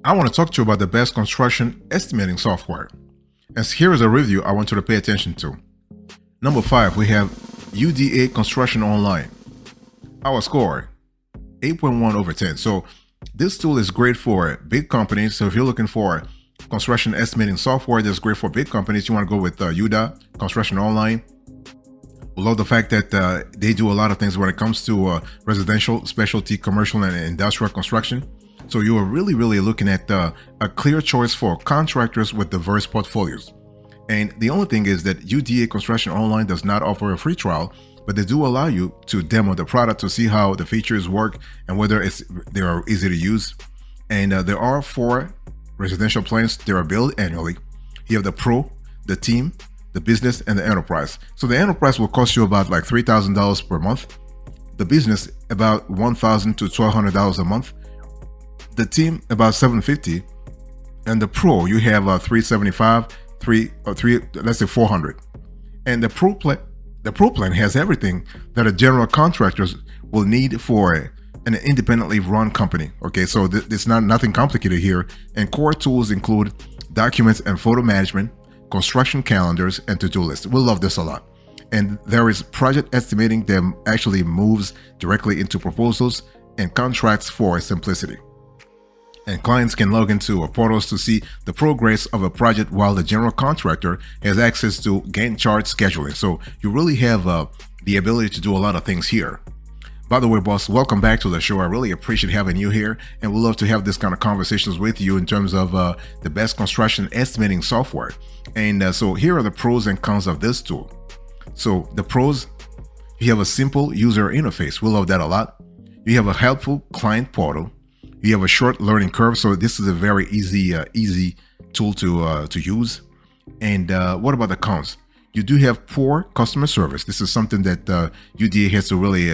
I want to talk to you about the best construction estimating software. And here is a review I want you to pay attention to. Number 5, we have UDA Construction Online. Our score, 8.1 over 10. So this tool is great for big companies. So if you're looking for construction estimating software that's great for big companies, you want to go with UDA Construction Online. We love the fact that they do a lot of things when it comes to residential, specialty, commercial, and industrial construction. So you are really looking at a clear choice for contractors with diverse portfolios. And the only thing is that UDA Construction Online does not offer a free trial, but they do allow you to demo the product to see how the features work and whether they are easy to use. And there are 4 residential plans that are billed annually. You have the Pro, the Team, the Business, and the Enterprise. So the Enterprise will cost you about like $3,000 per month. The Business about $1,000 to $1,200 a month. The Team about $750, and the Pro you have $375, let's say $400. And the Pro plan has everything that a general contractors will need for an independently run company. Okay, so it's nothing complicated here. And core tools include documents and photo management, construction calendars, and to-do lists. We love this a lot. And there is project estimating that actually moves directly into proposals and contracts for simplicity. And clients can log into portals to see the progress of a project, while the general contractor has access to Gantt chart scheduling. So you really have the ability to do a lot of things here. By the way, boss, welcome back to the show. I really appreciate having you here, and we love to have this kind of conversations with you in terms of the best construction estimating software. And so here are the pros and cons of this tool. So the pros, you have a simple user interface. We love that a lot. You have a helpful client portal. You have a short learning curve, so this is a very easy tool to use. And what about the cons? You do have poor customer service. This is something that UDA has to really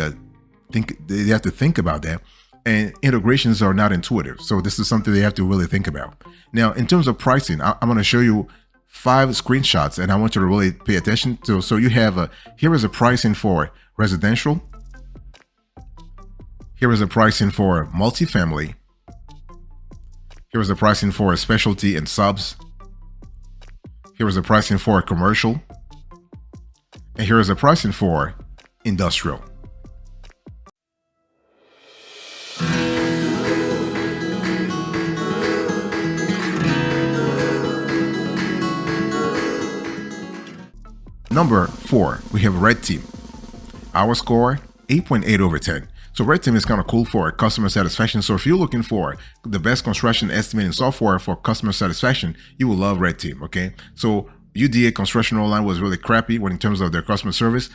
they have to think about that. And integrations are not intuitive, so this is something they have to really think about. Now, in terms of pricing, I'm going to show you 5 screenshots, and I want you to really pay attention to. So you have here is a pricing for residential. Here is a pricing for multifamily. Here is a pricing for a specialty and subs. Here is a pricing for a commercial. And here is a pricing for industrial. Number 4, we have Red Team. Our score, 8.8 over 10. So Red Team is kind of cool for customer satisfaction. So if you're looking for the best construction estimating software for customer satisfaction, you will love Red Team, okay? So UDA Construction Online was really crappy in terms of their customer service.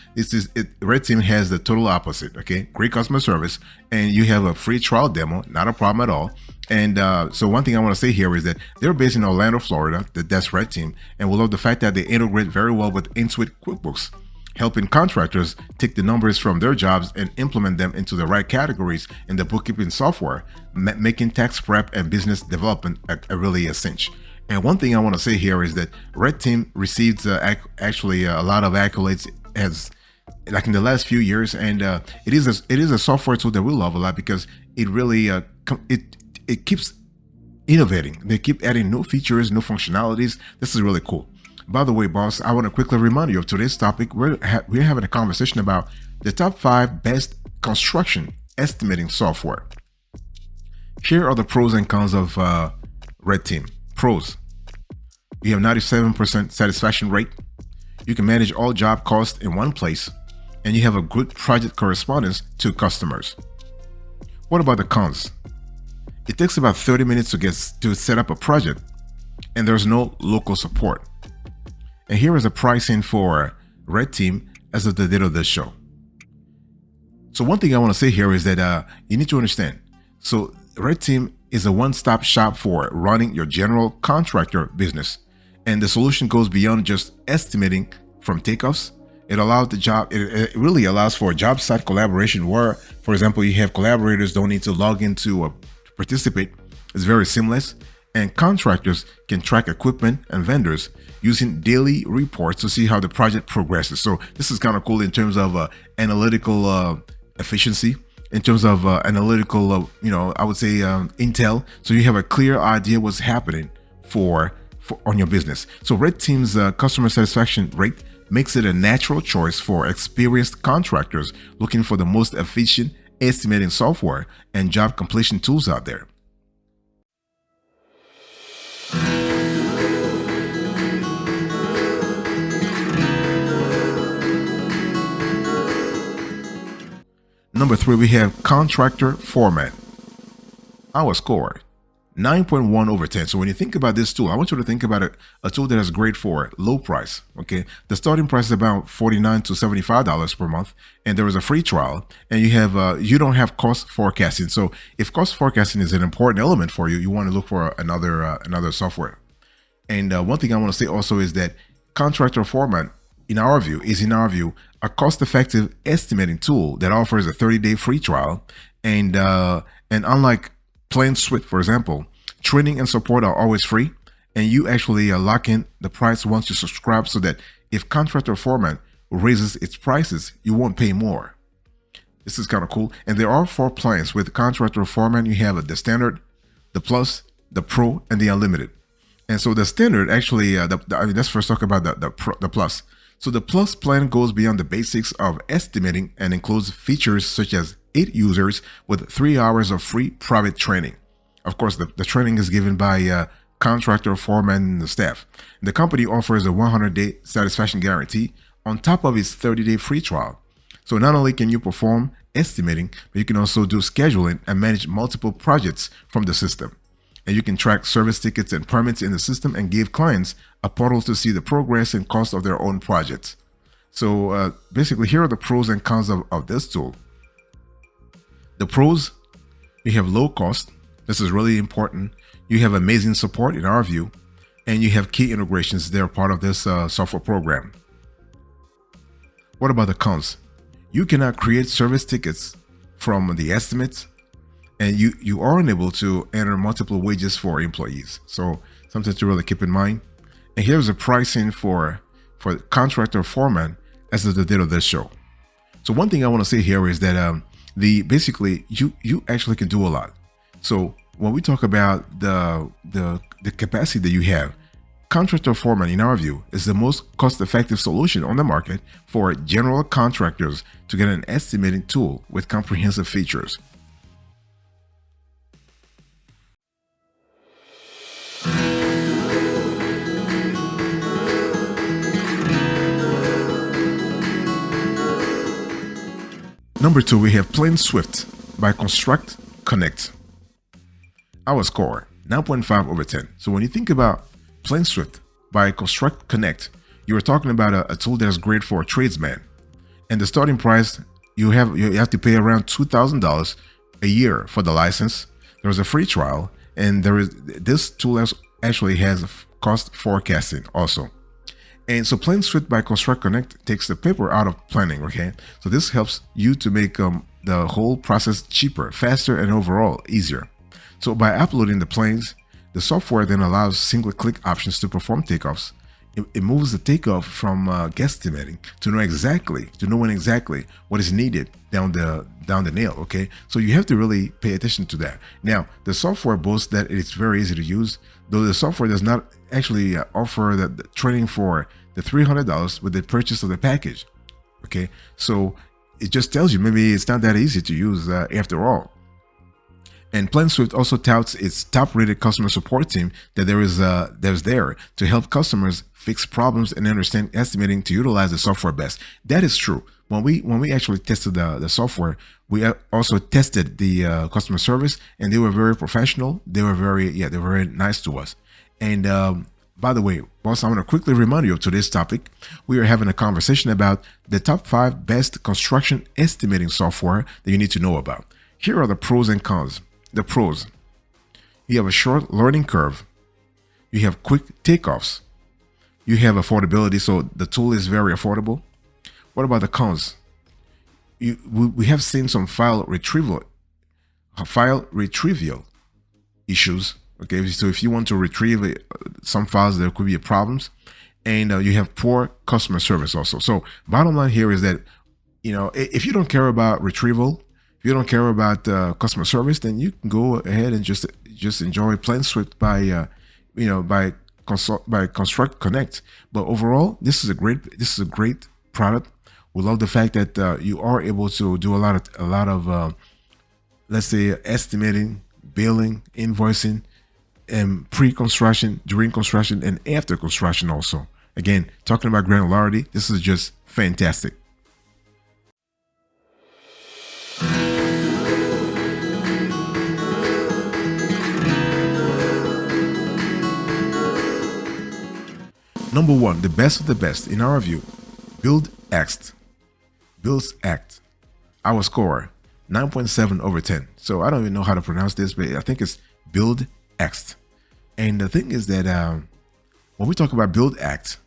Red Team has the total opposite, okay? Great customer service, and you have a free trial demo, not a problem at all. And so one thing I want to say here is that they're based in Orlando, Florida. That's Red Team, and we love the fact that they integrate very well with Intuit QuickBooks, helping contractors take the numbers from their jobs and implement them into the right categories in the bookkeeping software, making tax prep and business development really a cinch. And one thing I want to say here is that Red Team received actually a lot of accolades as like in the last few years, and it is a software tool that we love a lot because it really it keeps innovating. They keep adding new features, new functionalities. This is really cool. By the way, boss, I want to quickly remind you of today's topic. We're having a conversation about the top 5 best construction estimating software. Here are the pros and cons of Red Team. Pros: you have 97% satisfaction rate. You can manage all job costs in one place, and you have a good project correspondence to customers. What about the cons? It takes about 30 minutes to set up a project, and there's no local support. And here is a pricing for Red Team as of the date of this show. So one thing I want to say here is that you need to understand. So Red Team is a one-stop shop for running your general contractor business. And the solution goes beyond just estimating from takeoffs. It really allows for job site collaboration where, for example, you have collaborators don't need to log in to participate. It's very seamless. And contractors can track equipment and vendors using daily reports to see how the project progresses. So this is kind of cool in terms of analytical efficiency. in terms of analytical, I would say intel, so you have a clear idea what's happening for on your business. So Red Team's customer satisfaction rate makes it a natural choice for experienced contractors looking for the most efficient estimating software and job completion tools out there. Number 3, we have contractor format. Our score, 9.1 over 10. So when you think about this tool, I want you to think about a tool that is great for low price. Okay, the starting price is about $49 to $75 per month, and there is a free trial. And you don't have cost forecasting. So if cost forecasting is an important element for you, you want to look for another software. And one thing I want to say also is that contractor format, in our view, a cost-effective estimating tool that offers a 30-day free trial. And unlike PlanSwift, for example, training and support are always free, and you actually lock in the price once you subscribe, so that if contractor format raises its prices, you won't pay more. This is kind of cool. And there are 4 plans with contractor format. You have the standard, the plus, the pro, and the unlimited. And so the standard actually, let's first talk about the plus. So the plus plan goes beyond the basics of estimating and includes features such as 8 users with 3 hours of free private training. Of course, the training is given by contractor, foreman, and the staff. The company offers a 100-day satisfaction guarantee on top of its 30-day free trial. So not only can you perform estimating, but you can also do scheduling and manage multiple projects from the system. And you can track service tickets and permits in the system and give clients a portal to see the progress and cost of their own projects. So basically, here are the pros and cons of this tool. The pros, you have low cost. This is really important. You have amazing support in our view, and you have key integrations that are part of this software program. What about the cons? You cannot create service tickets from the estimates, and you are unable to enter multiple wages for employees. So something to really keep in mind. And here's the pricing for contractor foreman as of the date of this show. So one thing I want to say here is that basically you actually can do a lot. So when we talk about the capacity that you have, contractor foreman, in our view, is the most cost-effective solution on the market for general contractors to get an estimating tool with comprehensive features. Number 2, we have PlanSwift by Construct Connect. Our score, 9.5 over 10. So when you think about PlanSwift by Construct Connect, you are talking about a tool that is great for a tradesman. And the starting price, you have to pay around $2,000 a year for the license. There's a free trial, and this tool actually has cost forecasting also. And so PlanSwift by Construct Connect takes the paper out of planning, okay? So this helps you to make the whole process cheaper, faster, and overall easier. So by uploading the plans, the software then allows single-click options to perform takeoffs. It moves the takeoff from guesstimating to knowing exactly what is needed down the nail, okay? So you have to really pay attention to that. Now, the software boasts that it's very easy to use, though the software does not actually offer the training for the $300 with the purchase of the package, okay? So it just tells you maybe it's not that easy to use after all. And PlanSwift also touts its top-rated customer support team that's there to help customers fix problems and understand estimating to utilize the software best. That is true. When we actually tested the software, we also tested the customer service, and they were very professional. They were very nice to us. And by the way, boss, I want to quickly remind you of today's topic. We are having a conversation about the top 5 best construction estimating software that you need to know about. Here are the pros and cons. The pros: you have a short learning curve, you have quick takeoffs, you have affordability, so the tool is very affordable. What about the cons? We have seen some file retrieval issues. Okay, so if you want to retrieve some files, there could be problems, and you have poor customer service also. So bottom line here is that if you don't care about retrieval, If you don't care about customer service, then you can go ahead and just enjoy PlanSwift by by Construct Connect. But overall, this is a great product. We love the fact that you are able to do a lot of let's say estimating, billing, invoicing, and pre-construction, during construction, and after construction also. Again, talking about granularity, this is just fantastic. Number one, the best of the best in our view, BuildAct. BuildAct. Our score, 9.7 over 10. So I don't even know how to pronounce this, but I think it's BuildAct. And the thing is that when we talk about BuildAct,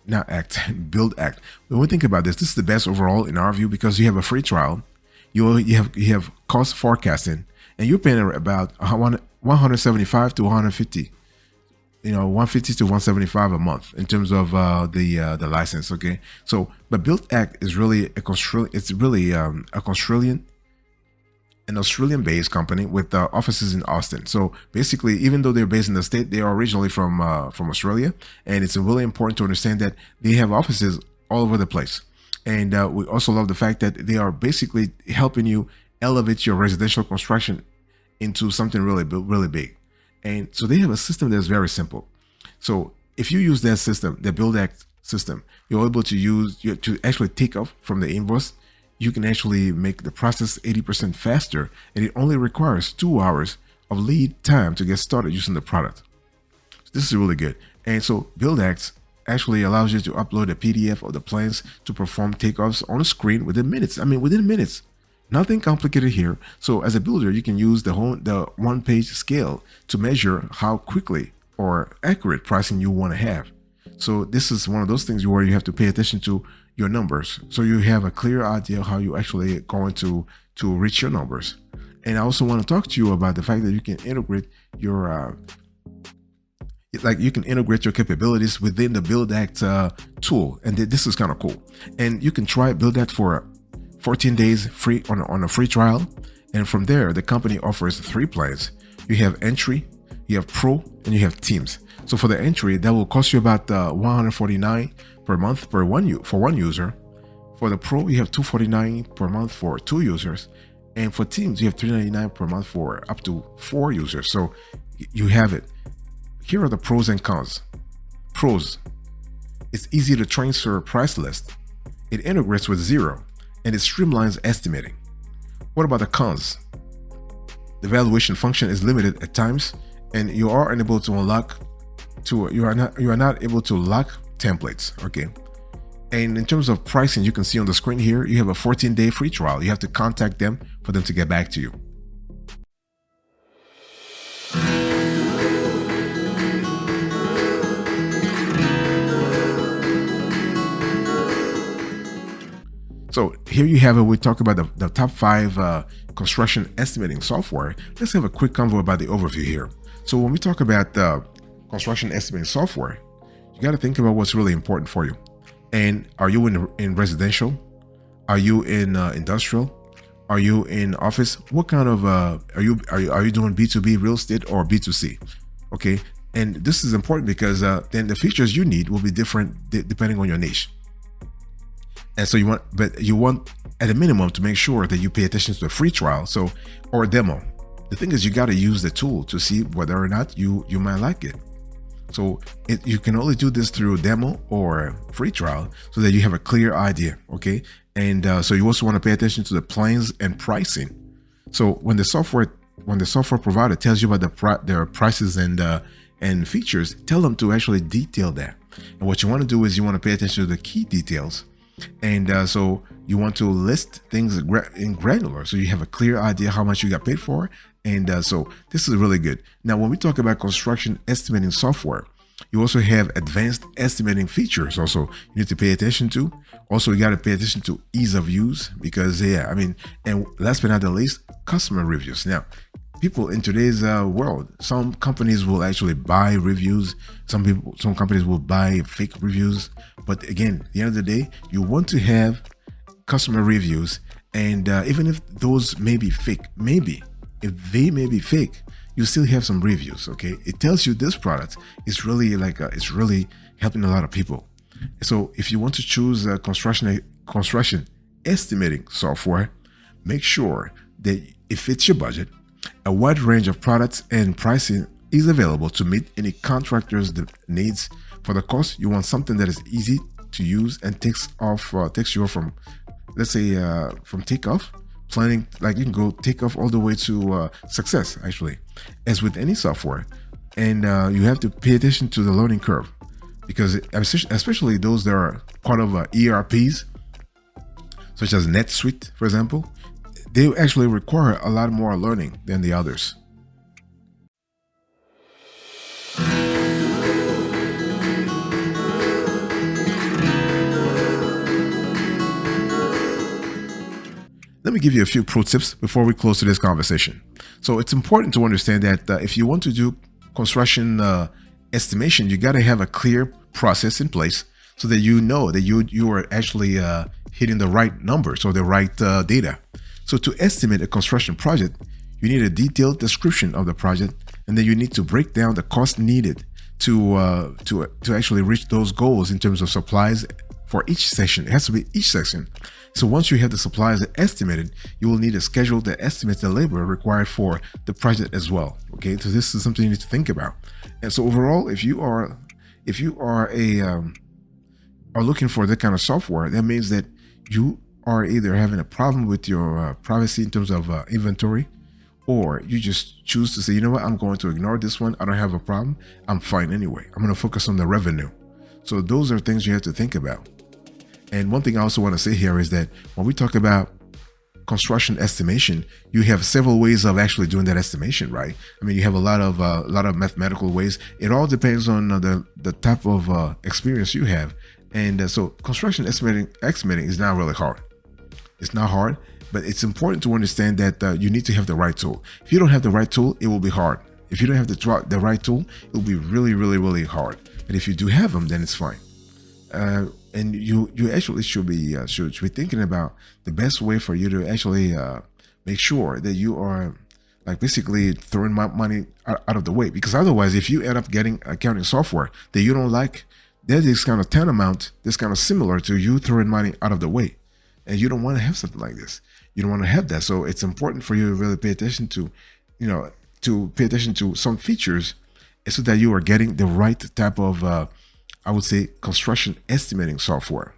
BuildAct, when we think about this is the best overall in our view because you have a free trial, you have cost forecasting, and you're paying about 175 to 150. 150 to 175 a month in terms of the license. Okay, so but BuildAct is really an Australian-based company with offices in Austin. So basically, even though they're based in the state, they are originally from Australia, and it's really important to understand that they have offices all over the place. And we also love the fact that they are basically helping you elevate your residential construction into something really big. And so they have a system that's very simple. So if you use that system, the BuildAct system, you're able to actually take off from the invoice. You can actually make the process 80% faster, and it only requires 2 hours of lead time to get started using the product. So this is really good. And so BuildAct actually allows you to upload a PDF of the plans to perform takeoffs on the screen within minutes. Within minutes. Nothing complicated here. So as a builder, you can use the one-page scale to measure how quickly or accurate pricing you want to have. So this is one of those things where you have to pay attention to your numbers, so you have a clear idea how you actually going to reach your numbers. And I also want to talk to you about the fact that you can integrate your capabilities within the BuildAct tool, and this is kind of cool. And you can try BuildAct for 14 days free on a free trial, and from there the company offers 3 plans. You have entry, you have pro, and you have teams. So for the entry, that will cost you about $149 per month for one user. For the pro, you have $249 per month for 2 users, and for teams you have $399 per month for up to 4 users. So you have it. Here are the pros and cons. Pros: it's easy to transfer price list, it integrates with Xero, and it streamlines estimating. What about the cons? The valuation function is limited at times, and you are unable to you are not able to lock templates. Okay, and in terms of pricing, you can see on the screen here, you have a 14-day free trial. You have to contact them for them to get back to you. So here you have it. We talked about the top 5 construction estimating software. Let's have a quick convo about the overview here. So when we talk about construction estimating software, you got to think about what's really important for you. And are you in residential? Are you in industrial? Are you in office? What kind of are you doing B2B real estate or B2C? Okay, and this is important because then the features you need will be different depending on your niche. And so you want at a minimum to make sure that you pay attention to the free trial, or a demo. The thing is, you got to use the tool to see whether or not you might like it. So you can only do this through a demo or free trial so that you have a clear idea. Okay, and so you also want to pay attention to the plans and pricing. So when the software provider tells you about their prices and features, tell them to actually detail that. And what you want to do is you want to pay attention to the key details. And so you want to list things in granular, so you have a clear idea how much you got paid for. And so this is really good. Now, when we talk about construction estimating software, you also have advanced estimating features also you need to pay attention to. Also, you got to pay attention to ease of use because, and last but not the least, customer reviews. Now, people in today's world, some companies will actually buy reviews. Some companies will buy fake reviews. But again, at the end of the day, you want to have customer reviews And even if those may be fake, if they may be fake, you still have some reviews. Okay, it tells you this product is really it's really helping a lot of people. So if you want to choose a construction estimating software, make sure that it fits your budget. A wide range of products and pricing is available to meet any contractor's needs. For the cost, you want something that is easy to use and takes you off from, let's say, from takeoff planning. Like you can go take off all the way to success, actually, as with any software. And you have to pay attention to the learning curve, because especially those that are part of ERPs, such as NetSuite, for example, they actually require a lot more learning than the others. Let me give you a few pro tips before we close today's conversation. So it's important to understand that if you want to do construction estimation, you got to have a clear process in place so that you know that you are actually hitting the right numbers or the right data. So to estimate a construction project, you need a detailed description of the project, and then you need to break down the cost needed to actually reach those goals in terms of supplies for each section. It has to be each section. So once you have the supplies estimated, you will need to schedule that estimates the labor required for the project as well. Okay, so this is something you need to think about. And so overall, if you are looking for that kind of software, that means that you are either having a problem with your privacy in terms of inventory, or you just choose to say, you know what, I'm going to ignore this one. I don't have a problem. I'm fine anyway. I'm going to focus on the revenue. So those are things you have to think about. And one thing I also want to say here is that when we talk about construction estimation, you have several ways of actually doing that estimation, right? I mean, you have a lot of mathematical ways. It all depends on the type of experience you have. And so construction estimating is not really hard. It's not hard, but it's important to understand that you need to have the right tool. If you don't have the right tool, it will be hard. If you don't have the right tool, it will be really, really, really hard. But if you do have them, then it's fine. And you actually should be thinking about the best way for you to actually make sure that you are like basically throwing money out of the way. Because otherwise, if you end up getting accounting software that you don't like, that is kind of tantamount, that's kind of similar to you throwing money out of the way. And you don't want to have something like this. You don't want to have that. So it's important for you to really pay attention to, some features so that you are getting the right type of, I would say, construction estimating software.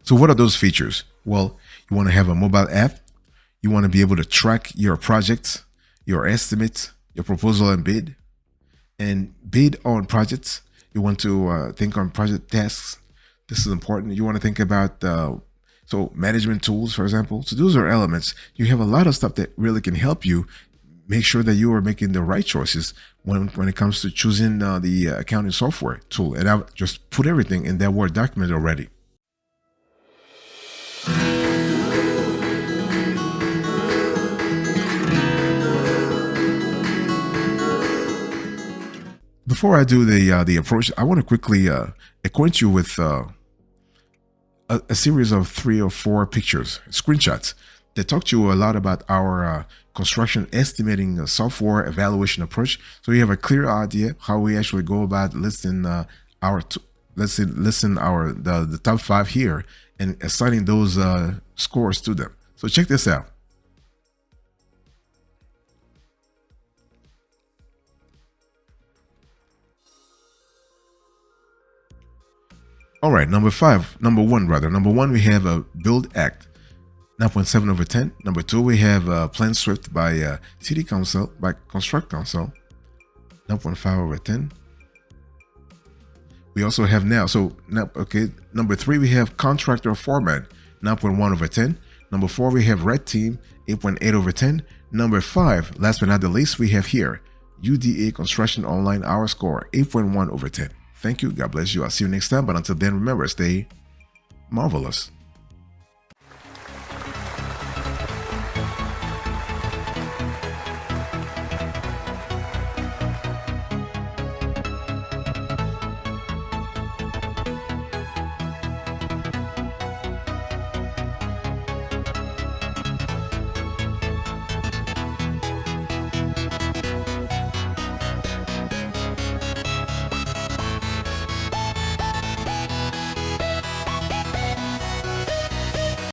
So what are those features? Well, you want to have a mobile app. You want to be able to track your projects, your estimates, your proposal and bid on projects. You want to think on project tasks. This is important. You want to think about management tools, for example. So those are elements. You have a lot of stuff that really can help you make sure that you are making the right choices when it comes to choosing the accounting software tool. And I've just put everything in that Word document already. Before I do the approach, I want to quickly acquaint you with a series of 3 or 4 pictures, screenshots, that talk to you a lot about our construction estimating software evaluation approach. So you have a clear idea how we actually go about listing the top 5 here and assigning those scores to them. So check this out. All right, number one, we have a Build Act, 9.7 over 10. Number 2, we have Plan Swift by City Council, by Construct Council, 9.5 over 10. We also have number 3, we have Contractor Format, 9.1 over 10. Number 4, we have Red Team, 8.8 over 10. Number 5, last but not the least, we have here UDA Construction Online, our score, 8.1 over 10. Thank you. God bless you. I'll see you next time. But until then, remember, stay marvelous.